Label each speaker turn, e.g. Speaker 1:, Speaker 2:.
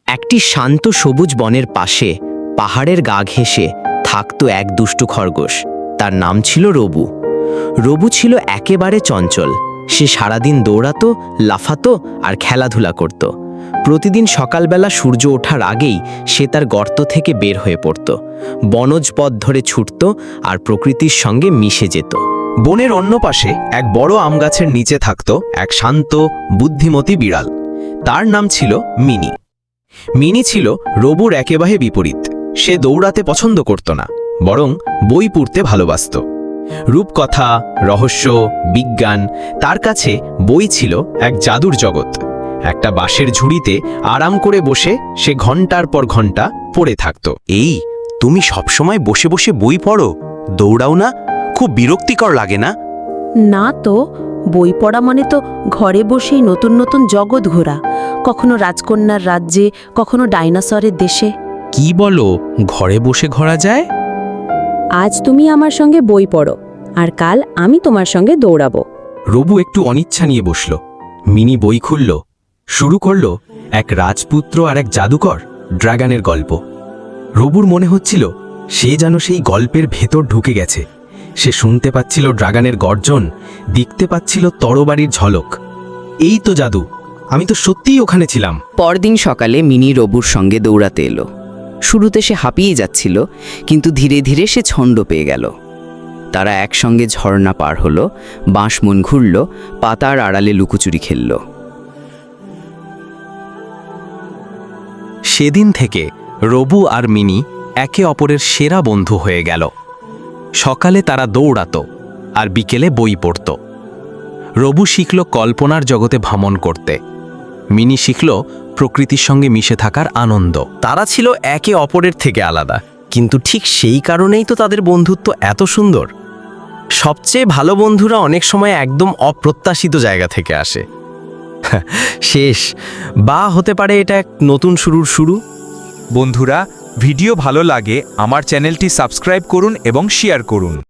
Speaker 1: একটি শান্ত সবুজ বনের পাশে পাহাড়ের গা ঘেঁষে থাকত এক দুষ্টু খরগোশ। তার নাম ছিল রবু। রবু ছিল একেবারে চঞ্চল। সে সারাদিন দৌড়াতো, লাফাতো আর খেলাধুলা করত। প্রতিদিন সকালবেলা সূর্য ওঠার আগেই সে তার গর্ত থেকে বের হয়ে পড়ত, বনজ পথ ধরে ছুটত আর প্রকৃতির সঙ্গে মিশে যেত।
Speaker 2: বনের অন্য পাশে এক বড় আম গাছের নিচে থাকত এক শান্ত বুদ্ধিমতী বিড়াল। তার নাম ছিল মিনি। মিনি ছিল রবুর একেবারে বিপরীত। সে দৌড়াতে পছন্দ করত না, বরং বই পড়তে ভালোবাসত। রূপকথা, রহস্য, বিজ্ঞান, তার কাছে বই ছিল এক জাদুর জগৎ। একটা বাঁশের ঝুড়িতে আরাম করে বসে সে ঘন্টার পর ঘন্টা পড়ে থাকত।
Speaker 3: এই, তুমি সবসময় বসে বসে বই পড়ো, দৌড়াও না? খুব বিরক্তিকর লাগে না?
Speaker 4: না তো, বই পড়া মানে তো ঘরে বসেই নতুন নতুন জগৎ ঘোরা, কখনো রাজকন্যার রাজ্যে, কখনো ডাইনোসরের দেশে।
Speaker 5: কি বলো, ঘরে বসে ঘোরা যায়?
Speaker 4: আজ তুমি আমার সঙ্গে বই পড়ো, আর কাল আমি তোমার সঙ্গে দৌড়াবো।
Speaker 2: রবু একটু অনিচ্ছা নিয়ে বসল। মিনি বই খুলল, শুরু করল এক রাজপুত্র আর এক জাদুকর ড্রাগনের গল্প। রবুর মনে হচ্ছিল সে যেন সেই গল্পের ভেতর ঢুকে গেছে। সে শুনতে পাচ্ছিল ড্রাগনের গর্জন, দেখতে পাচ্ছিল তরবারির ঝলক। এই তো জাদু, আমি তো সত্যিই ওখানে ছিলাম।
Speaker 1: পরদিন সকালে মিনি রবুর সঙ্গে দৌড়াতে এলো। শুরুতে সে হাঁপিয়ে যাচ্ছিল, কিন্তু ধীরে ধীরে সে ছন্দ পেয়ে গেল। তারা একসঙ্গে ঝর্ণা পার হলো, বাঁশমন ঘুরল, পাতার আড়ালে লুকোচুরি খেলল।
Speaker 3: সেদিন থেকে রবু আর মিনি একে অপরের সেরা বন্ধু হয়ে গেল। সকালে তারা দৌড়াতো আর বিকেলে বই পড়ত। রবু শিখল কল্পনার জগতে ভ্রমণ করতে, মিনি শিখল প্রকৃতির সঙ্গে মিশে থাকার আনন্দ। তারা ছিল একে অপরের থেকে আলাদা, কিন্তু ঠিক সেই কারণেই তো তাদের বন্ধুত্ব এত সুন্দর। সবচেয়ে ভালো বন্ধুরা অনেক সময় একদম অপ্রত্যাশিত জায়গা থেকে আসে। শেষ বা হতে পারে এটা এক নতুন শুরুর শুরু।
Speaker 6: বন্ধুরা, ভিডিও ভালো লাগে আমার চ্যানেলটি সাবস্ক্রাইব করুন এবং শেয়ার করুন।